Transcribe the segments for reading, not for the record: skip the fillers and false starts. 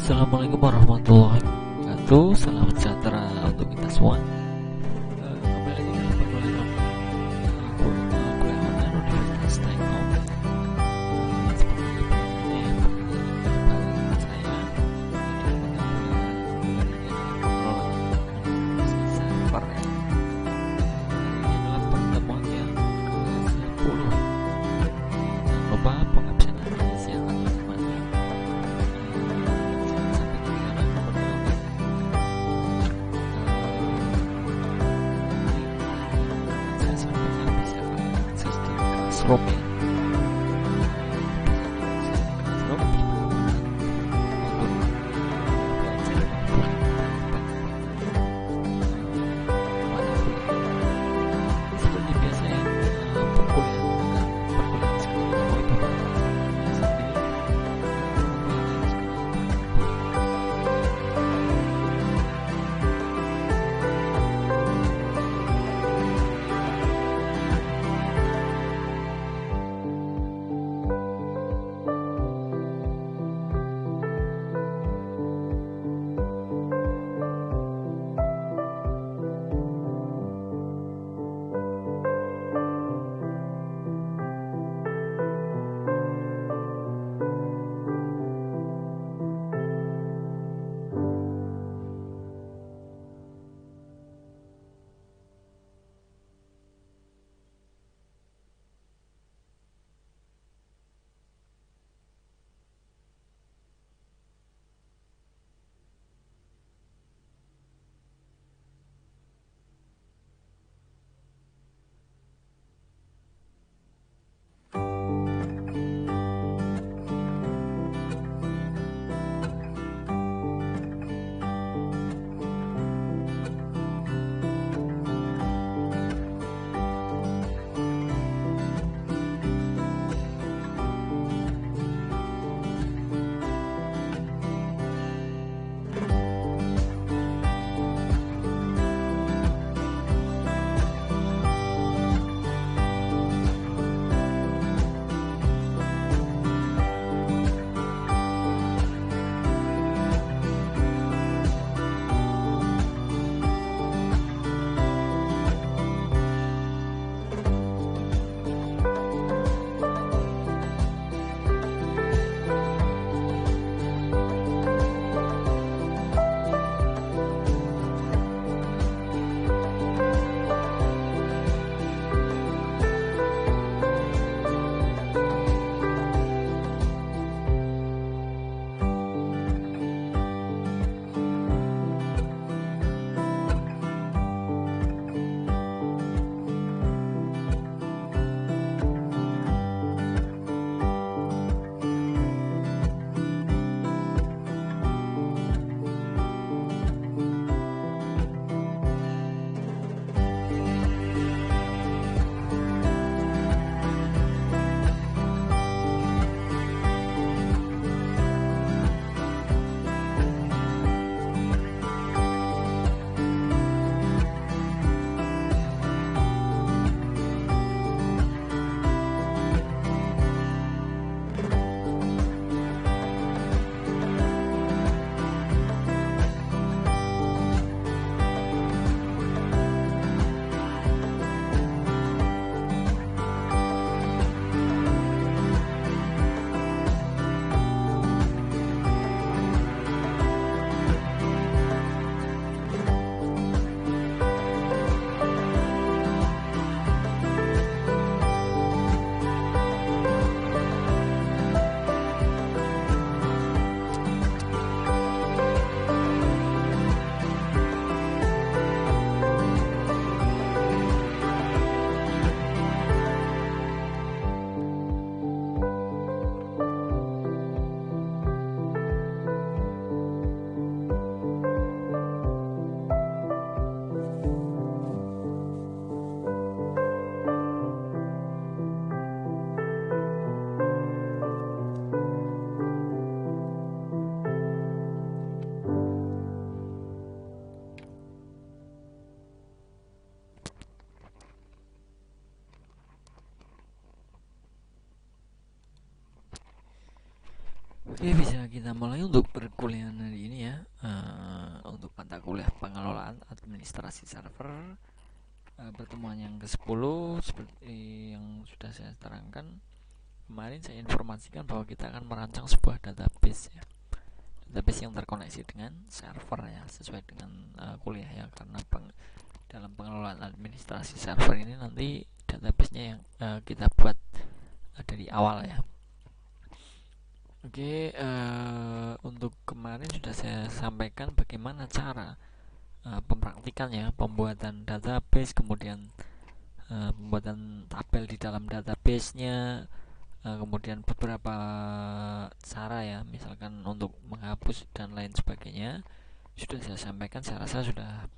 Assalamualaikum warahmatullahi wabarakatuh. Salam sejahtera untuk kita semua. Kembali lagi dalam perkuliahan kuliah online Universitas Tekno. Seperti biasanya perkenalkan saya server ya. Ini adalah pertemuan yang ke-10. Jangan lupa pengabsen Indonesia atau temannya. Classroom ya. Seperti biasa ya, perkuliahan sekolah Oke, bisa kita mulai untuk perkuliahan hari ini ya. Untuk mata kuliah pengelolaan administrasi server, pertemuan yang ke-10 seperti yang sudah saya terangkan kemarin, saya informasikan bahwa kita akan merancang sebuah database ya. Database yang terkoneksi dengan server ya, sesuai dengan kuliah ya, karena dalam pengelolaan administrasi server ini nanti database-nya yang kita buat dari awal ya. Oke, untuk kemarin sudah saya sampaikan bagaimana cara pempraktikannya, pembuatan database, kemudian pembuatan tabel di dalam database-nya, kemudian beberapa cara ya, misalkan untuk menghapus dan lain sebagainya, sudah saya sampaikan. Saya rasa sudah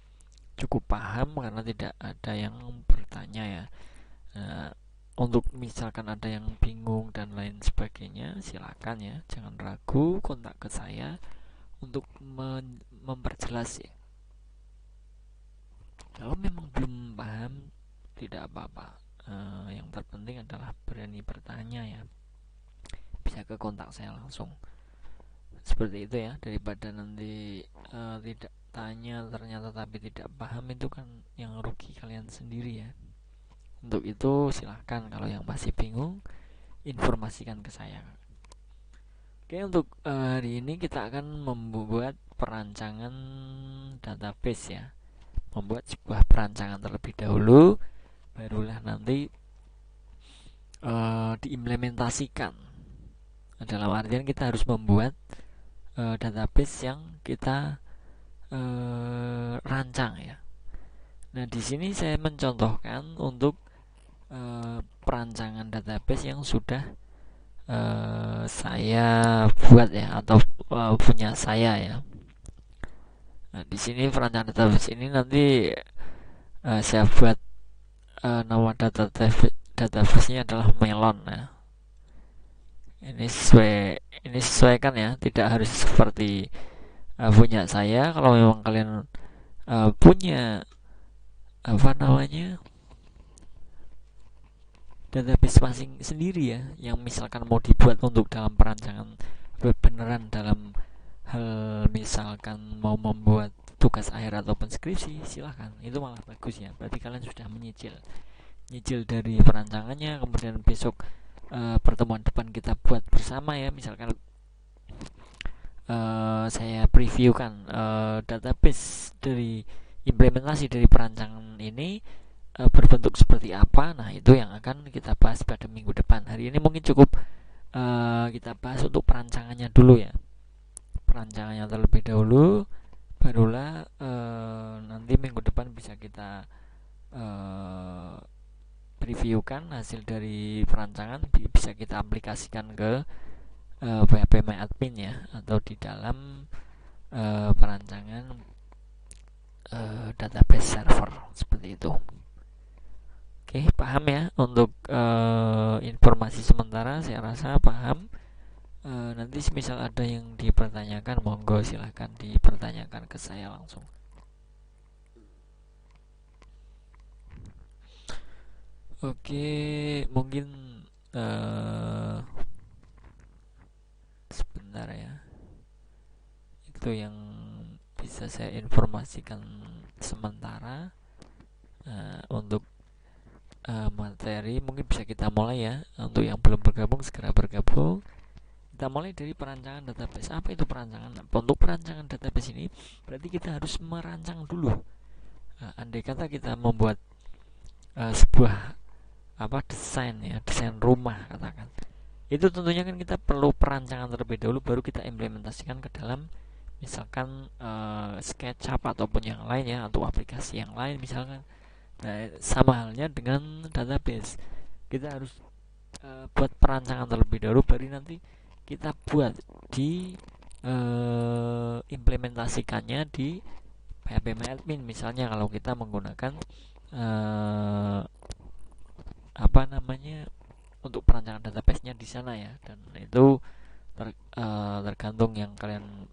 cukup paham karena tidak ada yang bertanya ya. Untuk misalkan ada yang bingung dan lain sebagainya, silakan ya, jangan ragu kontak ke saya untuk memperjelas ya. Kalau memang belum paham, tidak apa-apa. Yang terpenting adalah berani bertanya ya. Bisa ke kontak saya langsung. Seperti itu ya, daripada nanti tidak tanya ternyata tapi tidak paham, itu kan yang rugi kalian sendiri ya. Untuk itu silahkan, kalau yang masih bingung informasikan ke saya. Oke, untuk hari ini kita akan membuat perancangan database ya. Membuat sebuah perancangan terlebih dahulu, barulah nanti diimplementasikan. Dalam artian kita harus membuat database yang kita rancang ya. Nah, di sini saya mencontohkan untuk perancangan database yang sudah saya buat ya, atau punya saya ya. Nah, di sini perancangan database ini nanti saya buat nama database-nya adalah Melon ya. Ini sesuaikan ya, tidak harus seperti punya saya. Kalau memang kalian punya database masing sendiri ya, yang misalkan mau dibuat untuk dalam perancangan beneran dalam hal misalkan mau membuat tugas akhir ataupun skripsi, silahkan, itu malah bagus ya. Berarti kalian sudah nyicil dari perancangannya, kemudian besok pertemuan depan kita buat bersama ya. Misalkan saya previewkan database dari implementasi dari perancangan ini berbentuk seperti apa. Nah, itu yang akan kita bahas pada minggu depan. Hari ini mungkin cukup kita bahas untuk perancangannya dulu ya. Perancangannya terlebih dahulu, barulah nanti minggu depan bisa kita previewkan hasil dari perancangan, bisa kita aplikasikan ke PHP MyAdmin ya, atau di dalam perancangan database server seperti itu. Oke, paham ya untuk informasi sementara, saya rasa paham. Nanti misal ada yang dipertanyakan, monggo silahkan dipertanyakan ke saya langsung. Oke, mungkin sebentar ya, itu yang bisa saya informasikan sementara. Untuk materi mungkin bisa kita mulai ya. Untuk yang belum bergabung, segera bergabung. Kita mulai dari perancangan database. Apa itu perancangan? Untuk perancangan database ini berarti kita harus merancang dulu. Andai kata kita membuat sebuah desain ya, desain rumah katakan, itu tentunya kan kita perlu perancangan terlebih dahulu, baru kita implementasikan ke dalam misalkan SketchUp ataupun yang lain ya, atau aplikasi yang lain misalkan. Nah, sama halnya dengan database, kita harus buat perancangan terlebih dahulu, baru nanti kita buat di implementasikannya di PHP MyAdmin misalnya, kalau kita menggunakan untuk perancangan database-nya di sana ya. Dan itu tergantung yang kalian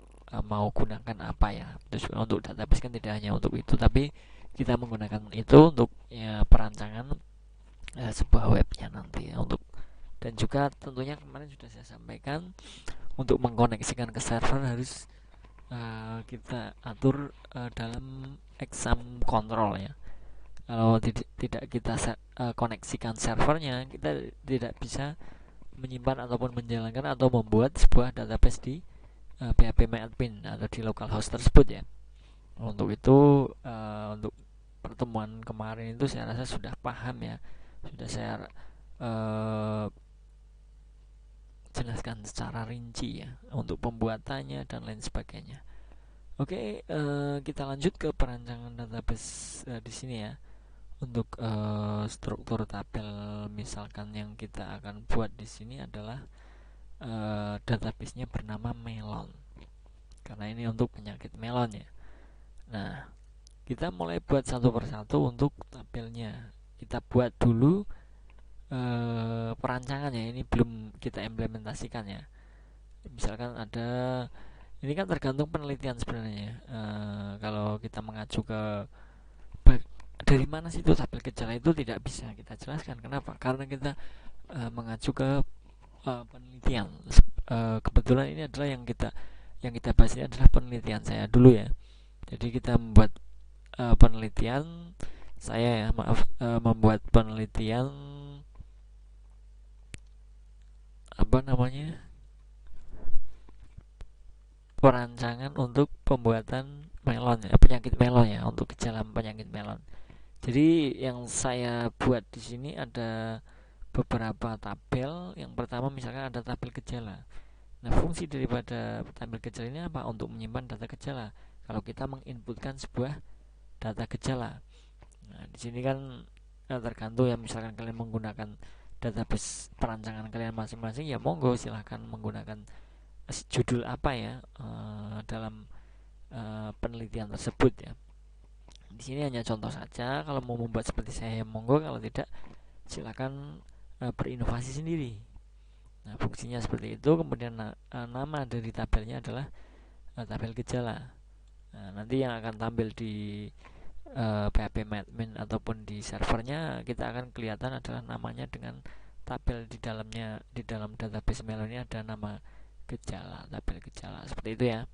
mau gunakan apa ya. Terus untuk database kan tidak hanya untuk itu, tapi kita menggunakan itu untuk ya, perancangan sebuah webnya nanti ya. Dan juga tentunya kemarin sudah saya sampaikan untuk mengkoneksikan ke server harus kita atur dalam exam control ya. Kalau tidak kita koneksikan servernya, kita tidak bisa menyimpan ataupun menjalankan atau membuat sebuah database di phpMyAdmin atau di localhost tersebut ya. Untuk itu untuk pertemuan kemarin itu saya rasa sudah paham ya, sudah saya jelaskan secara rinci ya untuk pembuatannya dan lain sebagainya. Oke, kita lanjut ke perancangan database di sini ya. Untuk struktur tabel misalkan yang kita akan buat di sini adalah database-nya bernama melon. Karena ini untuk penyakit melon ya. Nah, kita mulai buat satu persatu untuk tabelnya. Kita buat dulu perancangannya, ini belum kita implementasikan ya. Misalkan ada, ini kan tergantung penelitian sebenarnya. Kalau kita mengacu ke dari mana sih itu tabel gejala itu tidak bisa kita jelaskan. Kenapa? Karena kita mengacu ke penelitian. Kebetulan ini adalah yang kita bahas ini adalah penelitian saya dulu ya. Jadi kita membuat penelitian, saya ya membuat penelitian apa namanya, perancangan untuk pembuatan melon ya, penyakit melon ya, untuk gejala penyakit melon. Jadi yang saya buat di sini ada beberapa tabel. Yang pertama misalkan ada tabel gejala. Nah, fungsi daripada tabel gejala ini apa? Untuk menyimpan data gejala. Kalau kita menginputkan sebuah data gejala. Nah, di sini kan tergantung ya, misalkan kalian menggunakan database perancangan kalian masing-masing ya monggo silahkan menggunakan judul apa ya dalam penelitian tersebut ya. Di sini hanya contoh saja, kalau mau membuat seperti saya monggo, kalau tidak silakan berinovasi sendiri. Nah, fungsinya seperti itu. Kemudian nama dari tabelnya adalah tabel gejala. Nah, nanti yang akan tampil di phpMyAdmin ataupun di servernya kita akan kelihatan adalah namanya dengan tabel di dalamnya. Di dalam database melon ini ada nama gejala, tabel gejala seperti itu ya.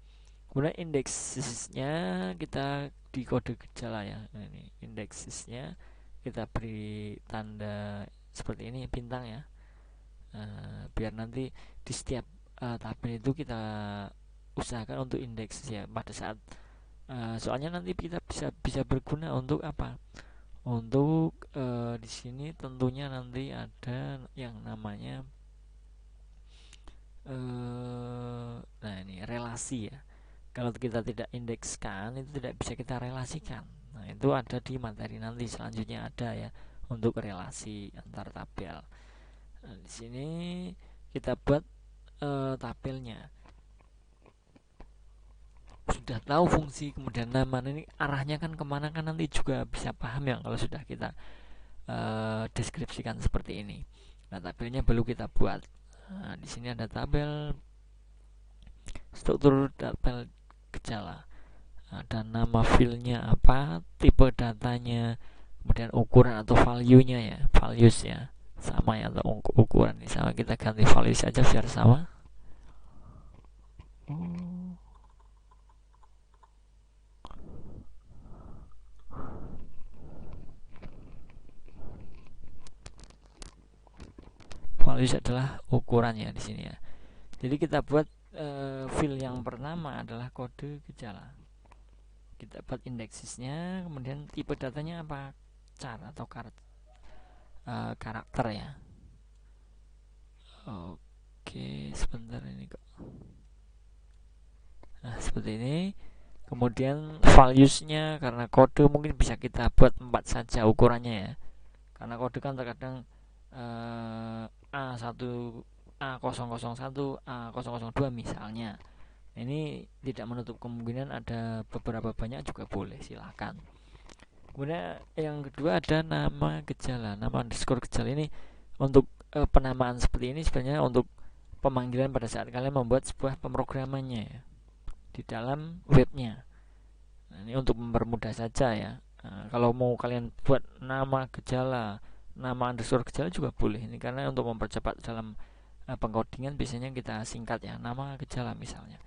Kemudian indeksnya kita di kode gejala ya. Nah, ini indeksnya kita beri tanda seperti ini, bintang ya. Biar nanti di setiap tabel itu kita usahakan untuk indeks ya pada saat soalnya nanti kita bisa berguna untuk apa? Untuk di sini tentunya nanti ada yang namanya nah ini relasi ya. Kalau kita tidak indekskan itu tidak bisa kita relasikan. Nah, itu ada di materi nanti selanjutnya ada ya untuk relasi antar tabel. Nah, di sini kita buat tabelnya. Sudah tahu fungsi kemudian nama, ini arahnya kan kemana kan nanti juga bisa paham ya kalau sudah kita deskripsikan seperti ini. Nah, tabelnya perlu kita buat. Nah, di sini ada tabel struktur tabel gejala. Ada nama filenya apa, tipe datanya, kemudian ukuran atau value-nya ya, values ya, sama ya, atau ukuran ini sama, kita ganti values aja biar sama. Values adalah ukurannya di sini ya. Jadi kita buat field yang pertama adalah kode gejala. Kita buat indeksisnya, kemudian tipe datanya apa, char atau karakter ya. Oke, sebentar ini kok. Nah, seperti ini. Kemudian valuesnya, karena kode mungkin bisa kita buat 4 saja ukurannya ya. Karena kode kan terkadang A1, A001, A002 misalnya. Ini tidak menutup kemungkinan ada beberapa banyak juga boleh, silahkan. Kemudian yang kedua ada nama gejala. Nama underscore gejala ini untuk penamaan seperti ini sebenarnya untuk pemanggilan pada saat kalian membuat sebuah pemrogramannya ya, di dalam webnya. Nah, ini untuk mempermudah saja ya. Kalau mau kalian buat nama gejala, nama underscore gejala juga boleh. Ini karena untuk mempercepat dalam pengkodingan biasanya kita singkat ya, nama gejala misalnya.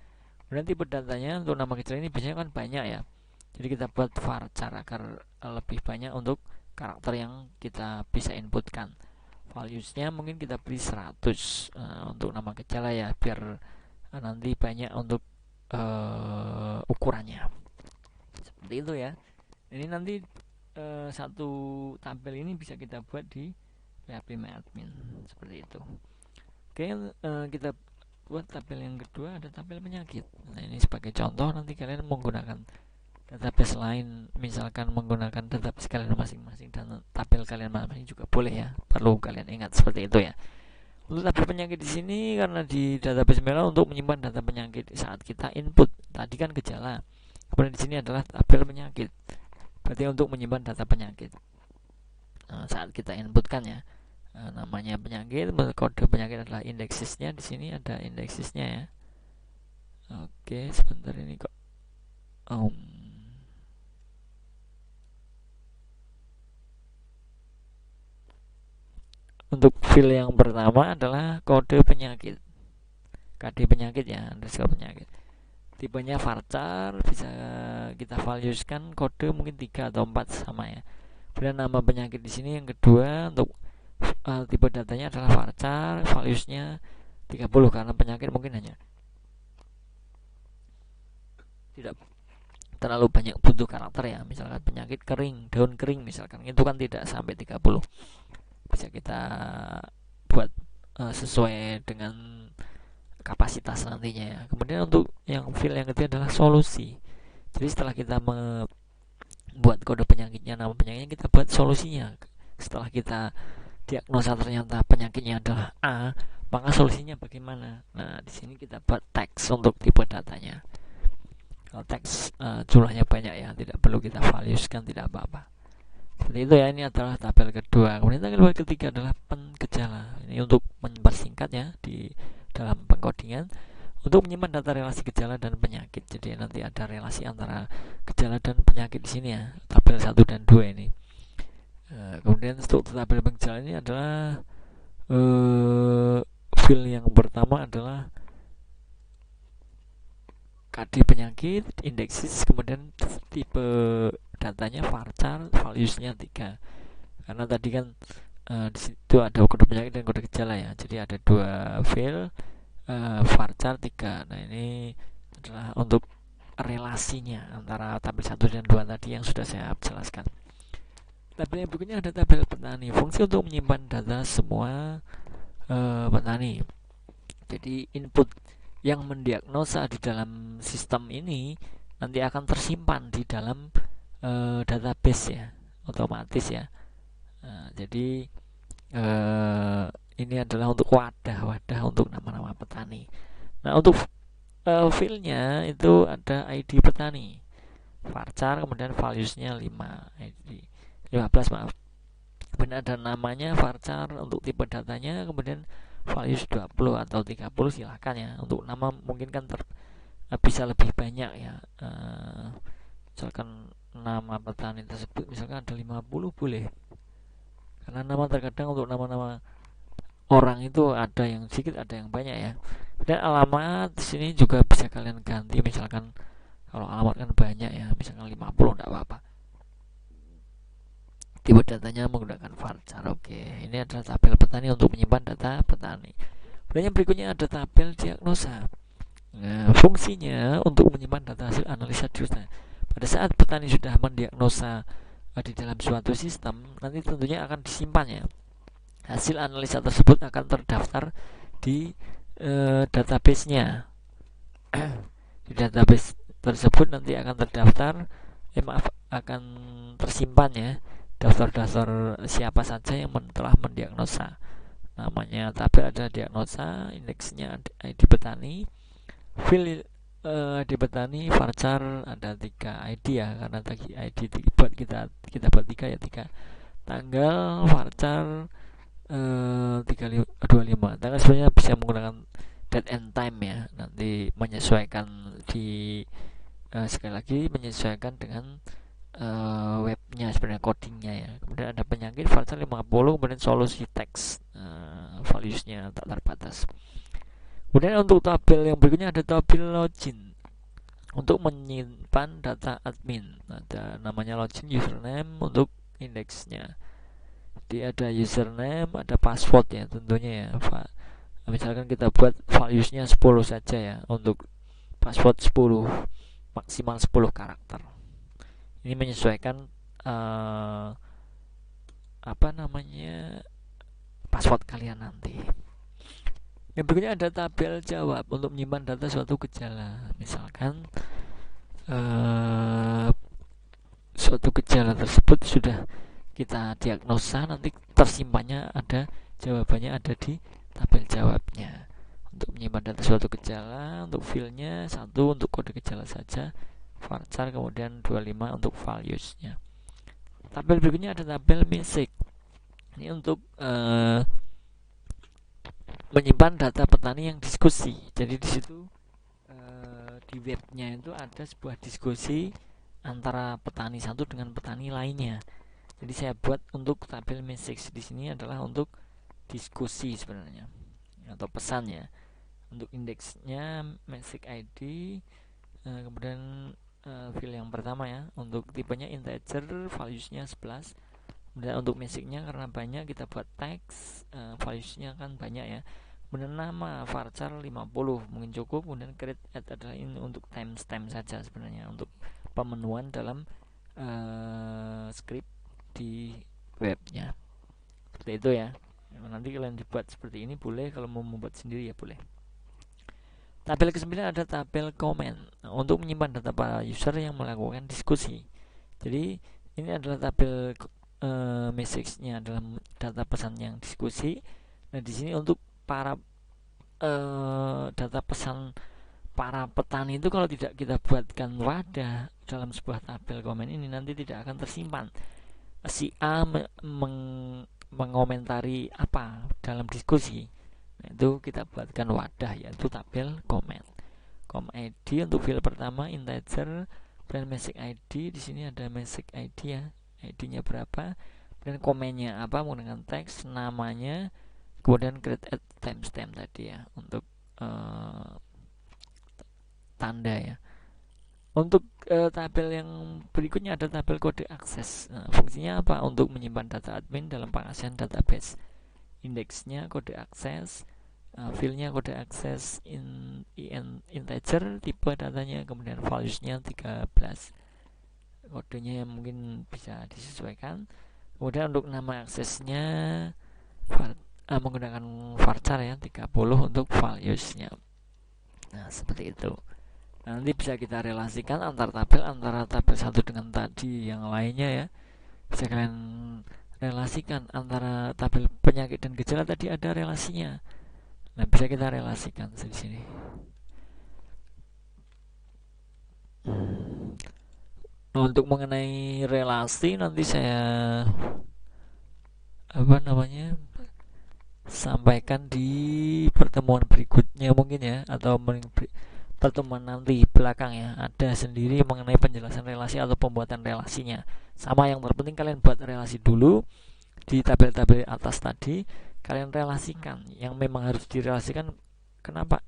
Kemudian tipe datanya untuk nama gejala ini biasanya kan banyak ya, jadi kita buat varchar agar lebih banyak untuk karakter yang kita bisa inputkan. Valuesnya mungkin kita beri 100 untuk nama gejala ya, biar nanti banyak untuk ukurannya. Seperti itu ya. Ini nanti satu tabel ini bisa kita buat di PHP MyAdmin seperti itu. Oke, kita buat tabel yang kedua, ada tabel penyakit. Nah, ini sebagai contoh, nanti kalian menggunakan database lain, misalkan menggunakan database kalian masing-masing dan tabel kalian masing-masing juga boleh ya, perlu kalian ingat seperti itu ya. Untuk tabel penyakit di sini, karena di database Mela untuk menyimpan data penyakit saat kita input, tadi kan gejala, kemudian di sini adalah tabel penyakit, berarti untuk menyimpan data penyakit saat kita inputkan ya. Namanya penyakit, kode penyakit adalah indeksisnya, di sini ada indeksisnya ya. Oke, sebentar ini kok untuk field yang pertama adalah kode penyakit, KD penyakit ya, underscore penyakit. Tipenya varchar, bisa kita valueskan kode mungkin 3 atau 4 sama ya. Kemudian nama penyakit di sini yang kedua, untuk tipe datanya adalah varchar, valuesnya 30 karena penyakit mungkin hanya tidak terlalu banyak butuh karakter ya, misalkan penyakit kering, daun kering misalkan, itu kan tidak sampai 30. Bisa kita buat sesuai dengan kapasitas nantinya ya. Kemudian untuk yang field yang ketiga adalah solusi. Jadi setelah kita membuat kode penyakitnya, nama penyakitnya, kita buat solusinya. Setelah kita diagnosa ternyata penyakitnya adalah A, maka solusinya bagaimana? Nah, di sini kita buat teks untuk tipe datanya. Kalau teks jumlahnya banyak ya, tidak perlu kita valueskan, tidak apa-apa. Seperti itu ya, ini adalah tabel kedua. Kemudian tabel ketiga adalah pengejala. Ini untuk mempersingkat ya di dalam pengkodingan, untuk menyimpan data relasi gejala dan penyakit. Jadi nanti ada relasi antara gejala dan penyakit di sini ya, tabel 1 dan 2 ini. Kemudian struktur tabel pengejala ini adalah field yang pertama adalah KD penyakit, indeksis, kemudian tipe datanya varchar, valuesnya 3. Karena tadi kan di situ ada kode penyakit dan kode gejala ya. Jadi ada 2 field, varchar 3. Nah, ini adalah untuk relasinya antara tabel 1 dan 2 tadi yang sudah saya jelaskan. Tabel yang berikutnya ada tabel petani, fungsi untuk menyimpan data semua petani. Jadi input yang mendiagnosa di dalam sistem ini nanti akan tersimpan di dalam database ya, otomatis ya. Jadi ini adalah untuk wadah untuk nama-nama petani. Nah, untuk fieldnya itu ada ID petani, varchar, kemudian valuesnya 15 maaf. Kemudian ada namanya varchar untuk tipe datanya, kemudian values 20 atau 30 silahkan ya. Untuk nama mungkin kan bisa lebih banyak ya. Misalkan nama petani tersebut misalkan ada 50 boleh. Karena nama terkadang untuk nama-nama orang itu ada yang sedikit, ada yang banyak ya. Dan alamat di sini juga bisa kalian ganti, misalkan kalau alamat kan banyak ya, misalkan 50 enggak apa-apa. Tipe datanya menggunakan varchar. Oke, ini adalah tabel petani untuk menyimpan data petani. Kemudian yang berikutnya ada tabel diagnosa. Nah, fungsinya untuk menyimpan data hasil analisa diagnosa. Pada saat petani sudah mendiagnosa di dalam suatu sistem, nanti tentunya akan disimpan ya. Hasil analisa tersebut akan terdaftar di database-nya. Di database tersebut nanti akan terdaftar, akan tersimpan ya, daftar-daftar siapa saja yang telah mendiagnosa. Namanya tabel ada diagnosa, indeksnya ID petani, field ID petani, varchar ada 3 ID ya, karena tadi ID buat kita buat 3 ya, 3 tanggal, varchar 25. Tanggal sebenarnya bisa menggunakan date and time ya, nanti menyesuaikan di sekali lagi menyesuaikan dengan webnya sebenarnya, codingnya ya. Kemudian ada penyakit varchar 50, kemudian solusi teks values-nya tak terbatas. Kemudian untuk tabel yang berikutnya ada tabel login untuk menyimpan data admin. Ada namanya login, username untuk indeksnya. Jadi ada username, ada password ya tentunya ya. Misalkan kita buat values-nya 10 saja ya, untuk password 10, maksimal 10 karakter. Ini menyesuaikan password kalian nanti. Yang berikutnya ada tabel jawab untuk menyimpan data suatu gejala. Misalkan suatu gejala tersebut sudah kita diagnosa, nanti tersimpannya ada jawabannya ada di tabel jawabnya. Untuk menyimpan data suatu gejala, untuk filenya 1 untuk kode gejala saja, varchar, kemudian 25 untuk values-nya. Tabel berikutnya ada tabel MISIC. Ini untuk menyimpan data petani yang diskusi. Jadi di situ di webnya itu ada sebuah diskusi antara petani satu dengan petani lainnya. Jadi saya buat untuk tabel message di sini adalah untuk diskusi sebenarnya atau pesannya. Untuk indeksnya message ID, kemudian field yang pertama ya, untuk tipenya integer, values-nya 11. Kemudian untuk message-nya karena banyak kita buat teks, values-nya kan banyak ya. Kemudian nama varchar 50 mungkin cukup. Kemudian create add adalah ini untuk timestamp saja sebenarnya, untuk pemenuhan dalam script di webnya. Seperti itu ya. Nanti kalian dibuat seperti ini boleh, kalau mau membuat sendiri ya boleh. Tabel ke-9 ada tabel comment untuk menyimpan data para user yang melakukan diskusi. Jadi ini adalah tabel message-nya adalah data pesan yang diskusi. Nah di sini untuk para data pesan para petani itu kalau tidak kita buatkan wadah dalam sebuah tabel komen ini, nanti tidak akan tersimpan. Si A mengomentari apa dalam diskusi, nah, itu kita buatkan wadah yaitu tabel komen. Com ID untuk field pertama integer, dan message ID di sini ada message ID ya, ID-nya berapa, dan komennya apa menggunakan teks, namanya, kemudian create at timestamp tadi ya untuk tanda ya. Untuk tabel yang berikutnya ada tabel kode akses. Nah, fungsinya apa? Untuk menyimpan data admin dalam pengasihan database. Indeksnya kode akses, fieldnya kode akses integer, tipe datanya, kemudian values-nya 13. Kodenya yang mungkin bisa disesuaikan. Kemudian untuk nama aksesnya menggunakan varchar ya 30 untuk values-nya. Nah, seperti itu. Nanti bisa kita relasikan antara tabel satu dengan tadi yang lainnya ya. Bisa kalian relasikan antara tabel penyakit dan gejala, tadi ada relasinya. Nah, bisa kita relasikan di sini. Nah, untuk mengenai relasi nanti saya sampaikan di pertemuan berikutnya mungkin ya, atau pertemuan nanti belakang ya, ada sendiri mengenai penjelasan relasi atau pembuatan relasinya. Sama, yang terpenting kalian buat relasi dulu di tabel-tabel atas tadi, kalian relasikan yang memang harus direlasikan. Kenapa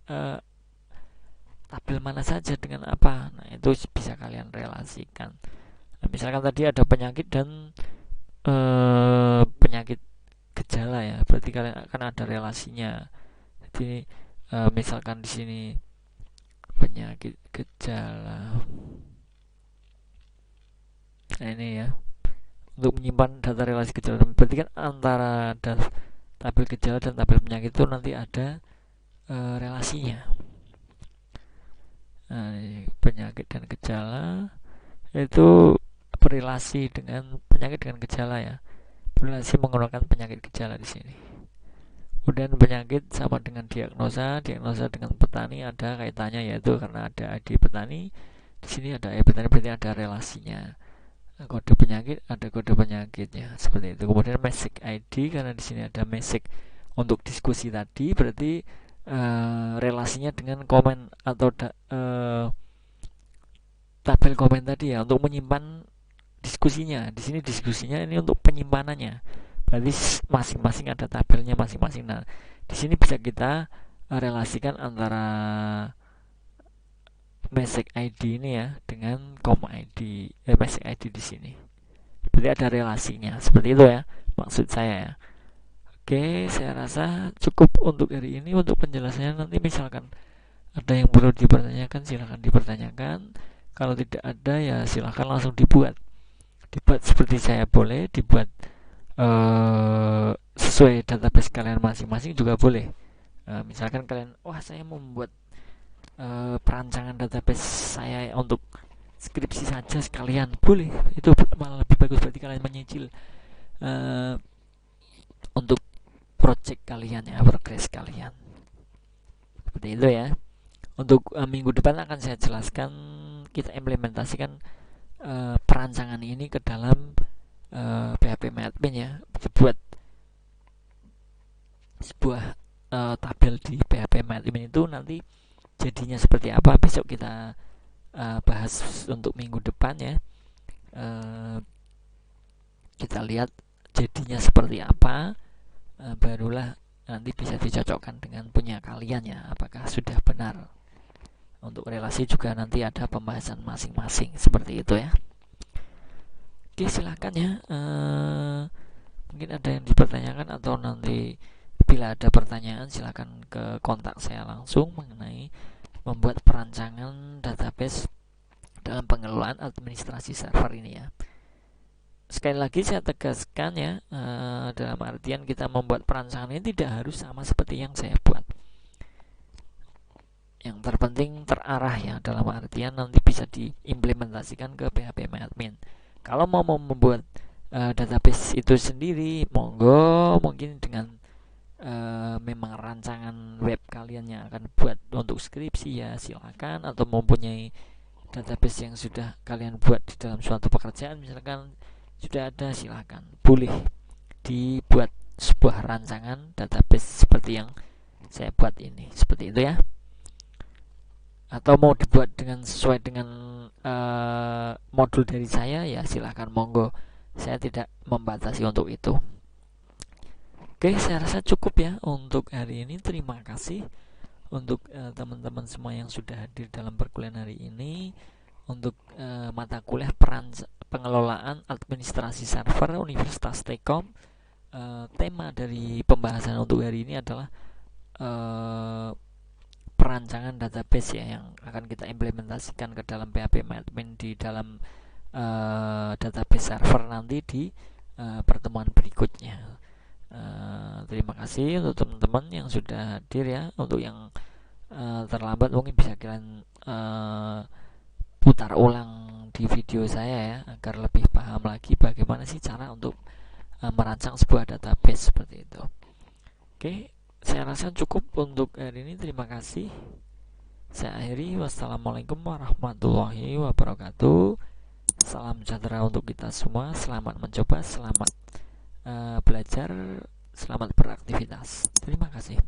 tabel mana saja dengan apa, nah itu bisa kalian relasikan. Nah, misalkan tadi ada penyakit dan penyakit gejala ya, berarti kalian akan ada relasinya. Jadi misalkan di sini penyakit gejala, nah ini ya, untuk menyimpan data relasi gejala, berarti kan antara tabel gejala dan tabel penyakit itu nanti ada relasinya. Nah, penyakit dan gejala itu berrelasi dengan penyakit dengan gejala ya, berrelasi menggunakan penyakit gejala di sini. Kemudian penyakit sama dengan diagnosa dengan petani ada kaitannya, yaitu karena ada ID petani di sini, ada petani, berarti ada relasinya. Kode penyakit ada kode penyakitnya, seperti itu. Kemudian message ID karena di sini ada message untuk diskusi tadi, berarti relasinya dengan komen atau tabel komen tadi ya, untuk menyimpan diskusinya. Di sini diskusinya ini untuk penyimpanannya, berarti masing-masing ada tabelnya masing-masing. Nah, Di sini bisa kita relasikan antara message ID ini ya dengan com ID, message ID di sini. Berarti ada relasinya, seperti itu ya maksud saya ya. Oke, saya rasa cukup untuk hari ini. Untuk penjelasannya nanti misalkan ada yang perlu dipertanyakan, silahkan dipertanyakan. Kalau tidak ada ya silahkan langsung dibuat seperti saya, boleh dibuat sesuai database kalian masing-masing juga boleh. Misalkan kalian, wah saya mau membuat perancangan database saya untuk skripsi saja sekalian, boleh, itu malah lebih bagus. Berarti kalian menyicil untuk project kalian ya, progress kalian, seperti itu ya. Untuk minggu depan akan saya jelaskan, kita implementasikan perancangan ini ke dalam PHP MyAdmin ya, buat sebuah tabel di PHP MyAdmin itu nanti jadinya seperti apa besok kita bahas untuk minggu depan ya. Kita lihat jadinya seperti apa, barulah nanti bisa dicocokkan dengan punya kalian ya, apakah sudah benar. Untuk relasi juga nanti ada pembahasan masing-masing, seperti itu ya. Oke, silahkan ya, mungkin ada yang dipertanyakan, atau nanti bila ada pertanyaan silahkan ke kontak saya langsung mengenai membuat perancangan database dalam pengelolaan administrasi server ini ya. Sekali lagi saya tegaskan ya, dalam artian kita membuat perancangan ini tidak harus sama seperti yang saya buat. Yang terpenting terarah ya, dalam artian nanti bisa diimplementasikan ke PHP MyAdmin. Kalau mau membuat database itu sendiri, monggo, mungkin dengan memang rancangan web kalian yang akan buat untuk skripsi ya silakan, atau mempunyai database yang sudah kalian buat di dalam suatu pekerjaan misalkan sudah ada, silakan, boleh dibuat sebuah rancangan database seperti yang saya buat ini, seperti itu ya. Atau mau dibuat dengan sesuai dengan modul dari saya ya silahkan, monggo, saya tidak membatasi untuk itu. Oke, saya rasa cukup ya untuk hari ini. Terima kasih untuk teman-teman semua yang sudah hadir dalam perkuliahan hari ini untuk mata kuliah pengelolaan administrasi server Universitas Telkom. Tema dari pembahasan untuk hari ini adalah perancangan database ya, yang akan kita implementasikan ke dalam PHP MyAdmin di dalam database server nanti di pertemuan berikutnya. Terima kasih untuk teman-teman yang sudah hadir ya. Untuk yang terlambat mungkin bisa kalian putar ulang di video saya ya, agar lebih paham lagi bagaimana sih cara untuk merancang sebuah database seperti itu. Oke, saya rasa cukup untuk hari ini. Terima kasih. Saya akhiri. Wassalamualaikum warahmatullahi wabarakatuh. Salam sejahtera untuk kita semua. Selamat mencoba, selamat belajar, selamat beraktivitas. Terima kasih.